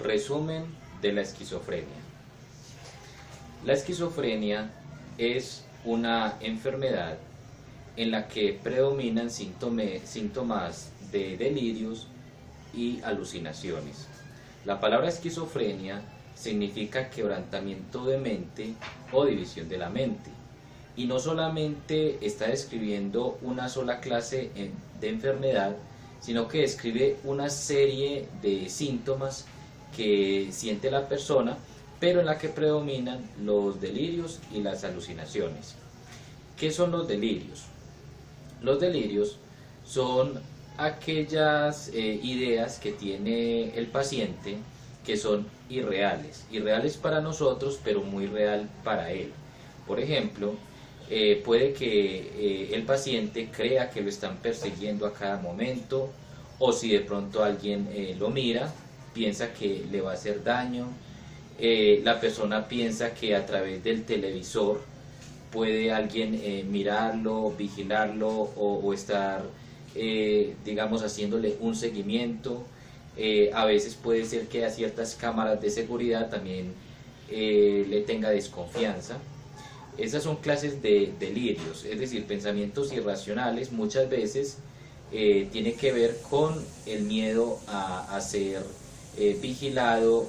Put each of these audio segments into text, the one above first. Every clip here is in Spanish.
Resumen de la esquizofrenia. La esquizofrenia es una enfermedad en la que predominan síntomas de delirios y alucinaciones. La palabra esquizofrenia significa quebrantamiento de mente o división de la mente, y no solamente está describiendo una sola clase de enfermedad, sino que describe una serie de síntomas que siente la persona, pero en la que predominan los delirios y las alucinaciones. ¿Qué son los delirios? Los delirios son aquellas ideas que tiene el paciente que son irreales para nosotros, pero muy real para él. Por ejemplo, puede que el paciente crea que lo están persiguiendo a cada momento, o si de pronto alguien lo mira, piensa que le va a hacer daño. La persona piensa que a través del televisor puede alguien mirarlo, vigilarlo o estar, digamos, haciéndole un seguimiento. A veces puede ser que a ciertas cámaras de seguridad también le tenga desconfianza. Esas son clases de delirios, es decir, pensamientos irracionales. Muchas veces tiene que ver con el miedo a ser vigilado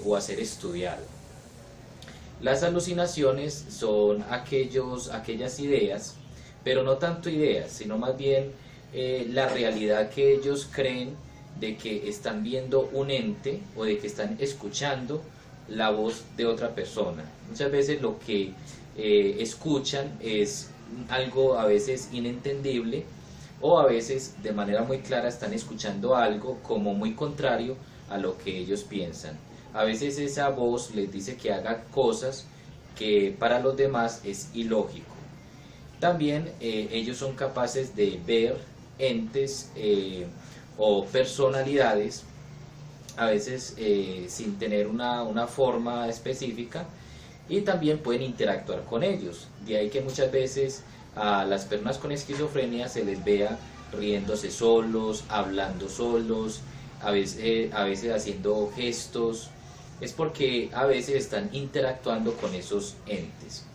o a ser estudiado. Las alucinaciones son aquellas ideas, pero no tanto ideas, sino más bien la realidad que ellos creen de que están viendo un ente o de que están escuchando la voz de otra persona. Muchas veces lo que escuchan es algo a veces inentendible, o a veces de manera muy clara están escuchando algo como muy contrario a lo que ellos piensan. A veces esa voz les dice que haga cosas que para los demás es ilógico. También ellos son capaces de ver entes o personalidades, a veces sin tener una forma específica, y también pueden interactuar con ellos. De ahí que muchas veces a las personas con esquizofrenia se les vea riéndose solos, hablando solos, a veces haciendo gestos. Es porque a veces están interactuando con esos entes.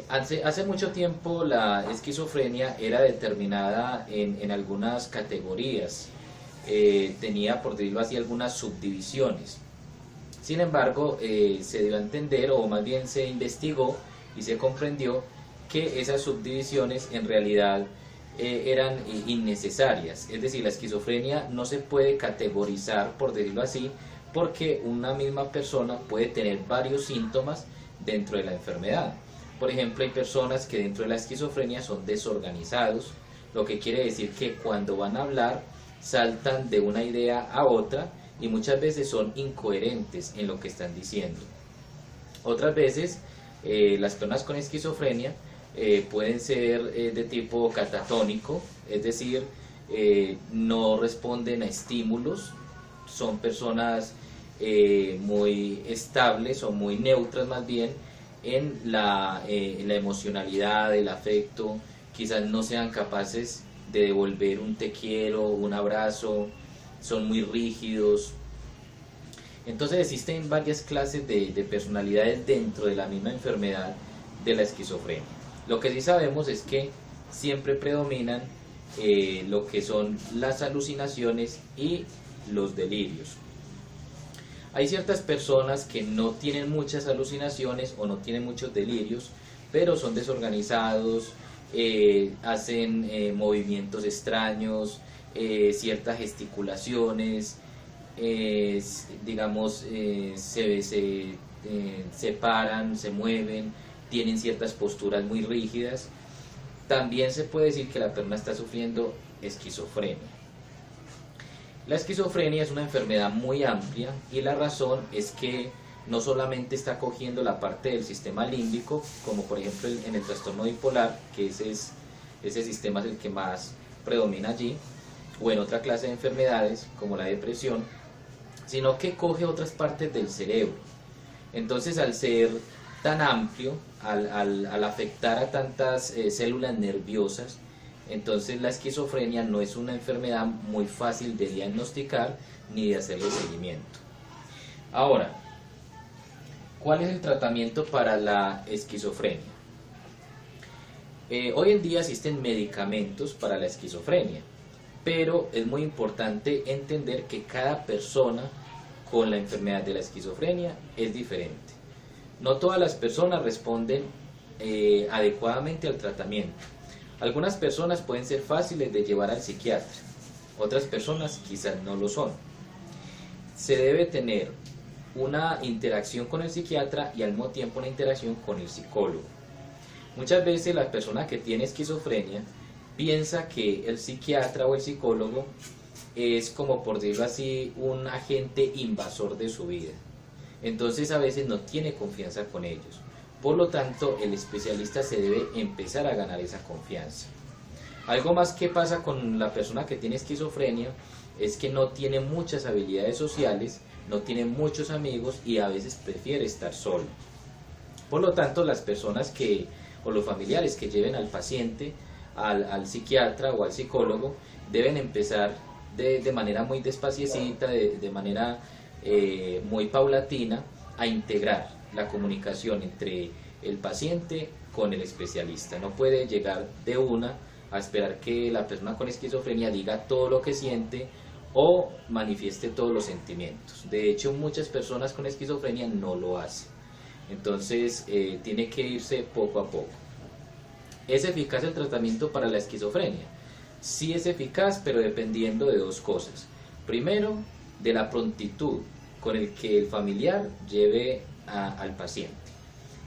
Hace mucho tiempo la esquizofrenia era determinada en algunas categorías, tenía, por decirlo así, algunas subdivisiones. Sin embargo, se dio a entender, o más bien se investigó y se comprendió que esas subdivisiones en realidad eran innecesarias. Es decir, la esquizofrenia no se puede categorizar, por decirlo así, porque una misma persona puede tener varios síntomas dentro de la enfermedad. Por ejemplo, hay personas que dentro de la esquizofrenia son desorganizados, lo que quiere decir que cuando van a hablar saltan de una idea a otra y muchas veces son incoherentes en lo que están diciendo. Otras veces las personas con esquizofrenia pueden ser de tipo catatónico, es decir, no responden a estímulos, son personas muy estables o muy neutras más bien en la emocionalidad, el afecto. Quizás no sean capaces de devolver un te quiero, un abrazo, son muy rígidos. Entonces existen varias clases de personalidades dentro de la misma enfermedad de la esquizofrenia. Lo que sí sabemos es que siempre predominan lo que son las alucinaciones y los delirios. Hay ciertas personas que no tienen muchas alucinaciones o no tienen muchos delirios, pero son desorganizados, hacen movimientos extraños, ciertas gesticulaciones, digamos, se paran, se mueven, tienen ciertas posturas muy rígidas. También se puede decir que la persona está sufriendo esquizofrenia. La esquizofrenia es una enfermedad muy amplia y la razón es que no solamente está cogiendo la parte del sistema límbico, como por ejemplo en el trastorno bipolar, que ese sistema es el que más predomina allí, o en otra clase de enfermedades como la depresión, sino que coge otras partes del cerebro. Entonces, al ser tan amplio, al afectar a tantas células nerviosas, entonces la esquizofrenia no es una enfermedad muy fácil de diagnosticar ni de hacerle seguimiento. Ahora, ¿cuál es el tratamiento para la esquizofrenia? Hoy en día existen medicamentos para la esquizofrenia, pero es muy importante entender que cada persona con la enfermedad de la esquizofrenia es diferente. No todas las personas responden adecuadamente al tratamiento. Algunas personas pueden ser fáciles de llevar al psiquiatra, otras personas quizás no lo son. Se debe tener una interacción con el psiquiatra y al mismo tiempo una interacción con el psicólogo. Muchas veces la persona que tiene esquizofrenia piensa que el psiquiatra o el psicólogo es, como por decirlo así, un agente invasor de su vida. Entonces a veces no tiene confianza con ellos. Por lo tanto, el especialista se debe empezar a ganar esa confianza. Algo más que pasa con la persona que tiene esquizofrenia es que no tiene muchas habilidades sociales, no tiene muchos amigos y a veces prefiere estar solo. Por lo tanto, las personas o los familiares que lleven al paciente al psiquiatra o al psicólogo deben empezar de manera muy despaciecita, de manera muy paulatina, a integrar la comunicación entre el paciente con el especialista. No puede llegar de una a esperar que la persona con esquizofrenia diga todo lo que siente o manifieste todos los sentimientos. De hecho, muchas personas con esquizofrenia no lo hacen. Entonces, tiene que irse poco a poco. ¿Es eficaz el tratamiento para la esquizofrenia? Sí es eficaz, pero dependiendo de dos cosas. Primero, de la prontitud con el que el familiar lleve al paciente.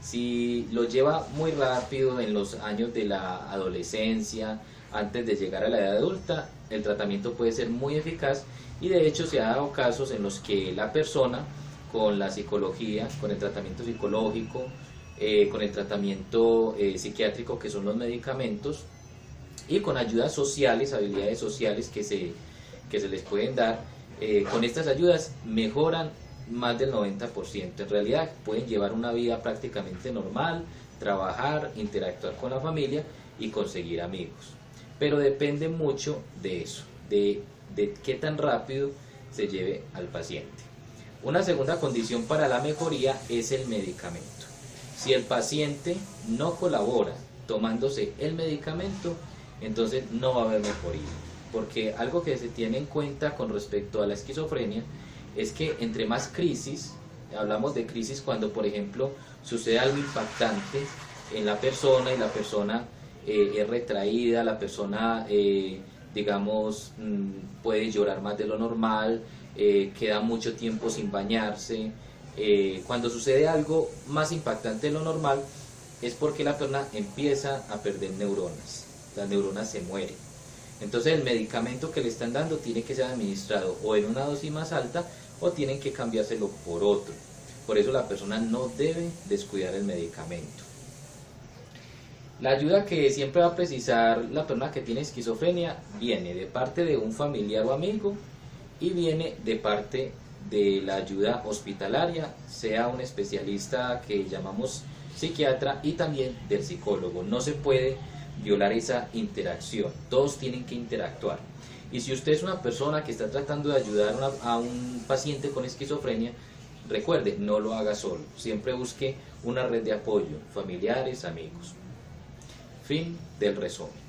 Si lo lleva muy rápido en los años de la adolescencia, antes de llegar a la edad adulta, el tratamiento puede ser muy eficaz y de hecho se ha dado casos en los que la persona con la psicología, con el tratamiento psicológico, con el tratamiento psiquiátrico, que son los medicamentos, y con ayudas sociales, habilidades sociales que se les pueden dar, con estas ayudas mejoran más del 90%. En realidad pueden llevar una vida prácticamente normal, trabajar, interactuar con la familia y conseguir amigos. Pero depende mucho de eso, de qué tan rápido se lleve al paciente. Una segunda condición para la mejoría es el medicamento. Si el paciente no colabora tomándose el medicamento, entonces no va a haber mejoría. Porque algo que se tiene en cuenta con respecto a la esquizofrenia es que entre más crisis, hablamos de crisis cuando por ejemplo sucede algo impactante en la persona y la persona es retraída, la persona digamos puede llorar más de lo normal, queda mucho tiempo sin bañarse. Cuando sucede algo más impactante de lo normal es porque la persona empieza a perder neuronas, las neuronas se mueren. Entonces el medicamento que le están dando tiene que ser administrado o en una dosis más alta o tienen que cambiárselo por otro. Por eso la persona no debe descuidar el medicamento. La ayuda que siempre va a precisar la persona que tiene esquizofrenia viene de parte de un familiar o amigo y viene de parte de la ayuda hospitalaria, sea un especialista que llamamos psiquiatra y también del psicólogo. No se puede violar esa interacción, todos tienen que interactuar. Y si usted es una persona que está tratando de ayudar a un paciente con esquizofrenia, recuerde, no lo haga solo, siempre busque una red de apoyo, familiares, amigos. Fin del resumen.